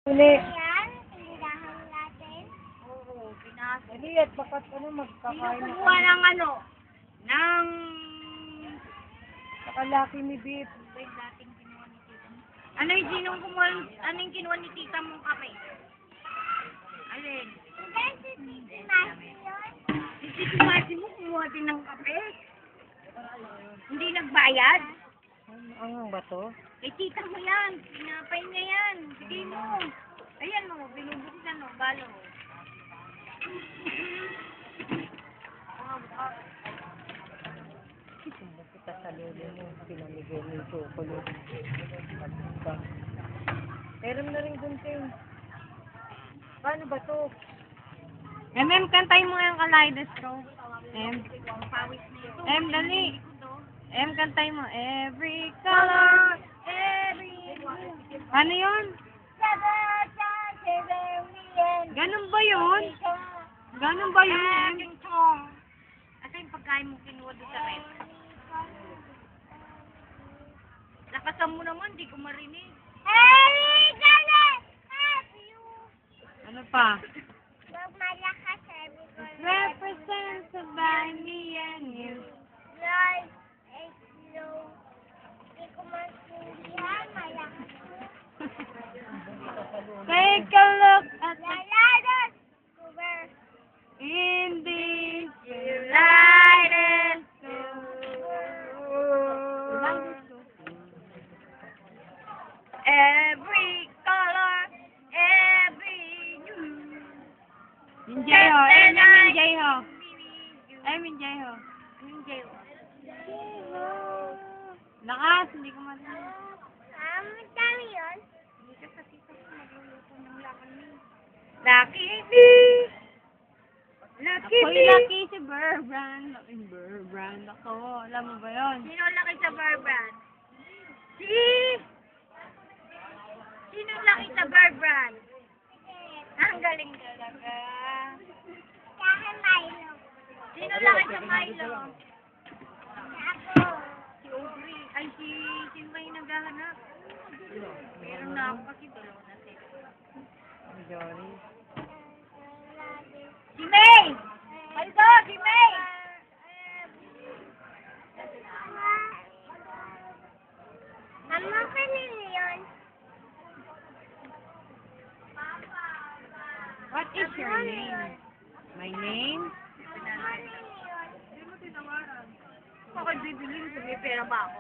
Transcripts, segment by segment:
Uli. Ayan, tindahan natin. Oo, pinasa. Hindi, at bakat magkakain na Kumuha ng ng... Nakalaki ni Beef. dating kinuha ni tita mo. Ano yung kinuha ni tita mong kape? Alin? Si Tito Masi mo kumuha din ng kape? Hindi nagbayad? Ang ba to? Eh, tita mo yan. Pinapay niya yan. Sige mo. Ayan mo, binubuksan mo, balo. Sumba kita sa lolo mo. Pinamigay mo yung chocolate. Meron na rin gunting. Paano ba to? Kantay mo yung Kaleidoskop. Dali. Kantay mo. Every color, ano yun? Ganun ba yun? Ganun ba yun? Asa yung pagkain mo kinuha doon sa red? Lakasan mo naman, di ko marinig. Ano pa? Malakas, sabi ko. Represents by me and you. Lord, it's low. Di ko maintindihan, malakas. Take a look at the Laladas! Cover. in the light and Every color, every new. Minjay ho. Minjay ho. Minjay ho. Minjay ho. Lakas, hindi ko marinig. Madami yun. Hindi ka sa tita ko magluluto ng lakan mo. Lucky Ako'y Bee! lucky si Burbrand. Laking Burbrand ako. Alam mo ba yun? Sino laki sa Burbrand? Sino laki sa Burbrand? Ang galing talaga. Kahit Milo. Sino laki sa Milo? Ako. Si Aubrey. Ay, sino ba yung naghahanap? Meron na ako kasi dalawa na sila. Jory. Si May! Aldo, si May! Mama, kanina yun. What is your name? My name? Bakit bibilin ko? May pera ba ako?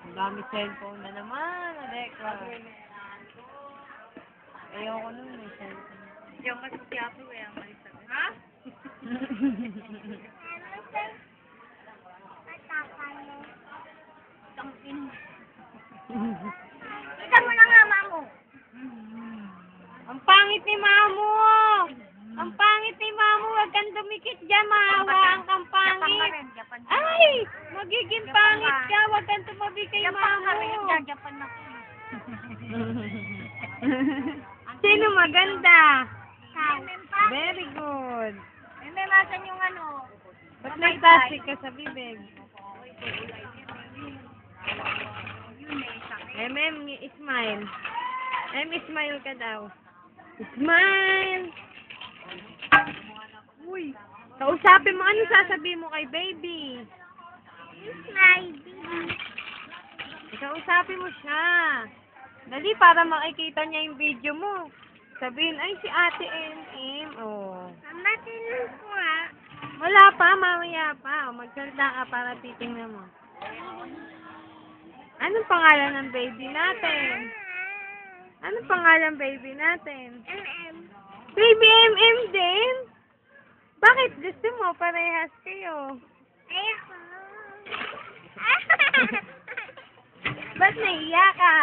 Ang dami cellphone na naman, Aleka. Ayoko nun, may cellphone. Hindi ako masasyapo eh, ang malisabi. Ha? Kita mo na nga, mamo. Ang pangit ni Mamo! Ang pangit ni Mamo! Huwag kang dumikit dyan, mahawaan kang pangit! Ay! Magiging pangit ka! Huwag kang tumabi kay Mamo! Japan na po. Sino maganda? Pa? Very good. May masan yung ano? Ba't nagtasik ka sa bibig? Smile. Smile ka daw. Smile! Uy! Kausapin mo, ano sasabihin mo kay baby? My baby. Kausapin mo siya. Dali, para makikita niya yung video mo. Sabihin, ay, si Ate MM. Oh. Mama, tinong ko nga. Wala pa, mamaya pa. Magsalita ka para titingnan mo. Anong pangalan ng baby natin? Anong pangalan baby natin? MM. Baby MM din? Bakit gusto mo? Parehas kayo. Ayoko. Ba't naiiyak ka?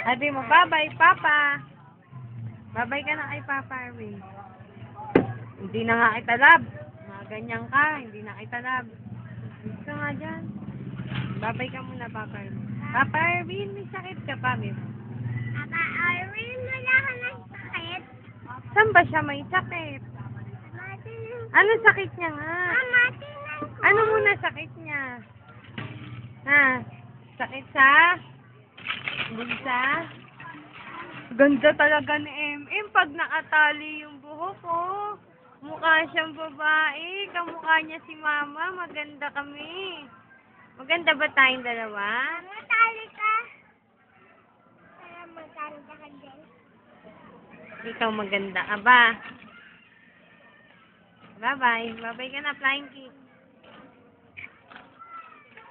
Sabi mo, bye-bye, Papa. Bye-bye ka na kay Papa Erwin. Hindi na nga kita love. Mga ganyan ka, hindi na kita love. Gusto nga dyan. Bye-bye ka muna, Papa Erwin. Papa Erwin, may sakit ka pa, babe. Papa Arwin, wala ka ng sakit. Saan ba siya may sakit? Mati na. Ano sakit niya nga? Mati na. Ano muna sakit niya? Ha? Sakit sa? Bulsa? Ganda talaga ni MM pag nakatali yung buhok ko. Mukha siyang babae. Kamukha niya si Mama. Maganda kami. Maganda ba tayong dalawa? Matali ka. Para maganda ka din. Ikaw maganda ka ba? Bye-bye. Bye-bye ka na, flying kiss.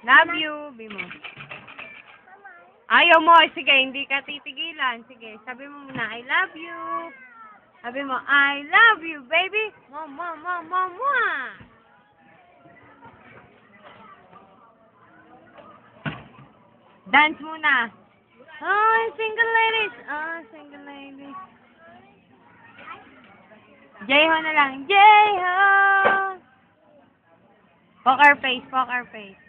Love you. Bimo. Ayaw mo. Sige, hindi ka titigilan. Sige, sabi mo muna, I love you. Sabi mo, I love you, baby. Mama, mama, mama. Dance muna. Oh, single ladies. Oh, single ladies. J-ho na lang. J-ho. Poker face, poker face.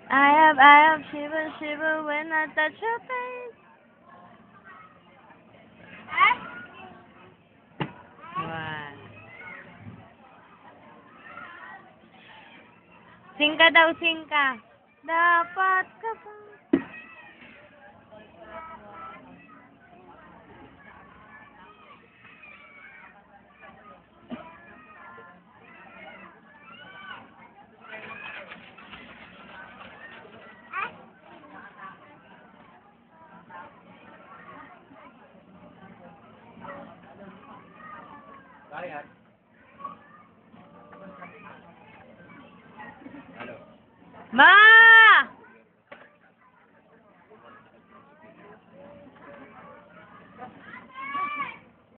I have shiver, shiver when I touch your face. Wow. Sing ka daw, sing ka. Dapat ka pa. Kaya. Hello. Ma!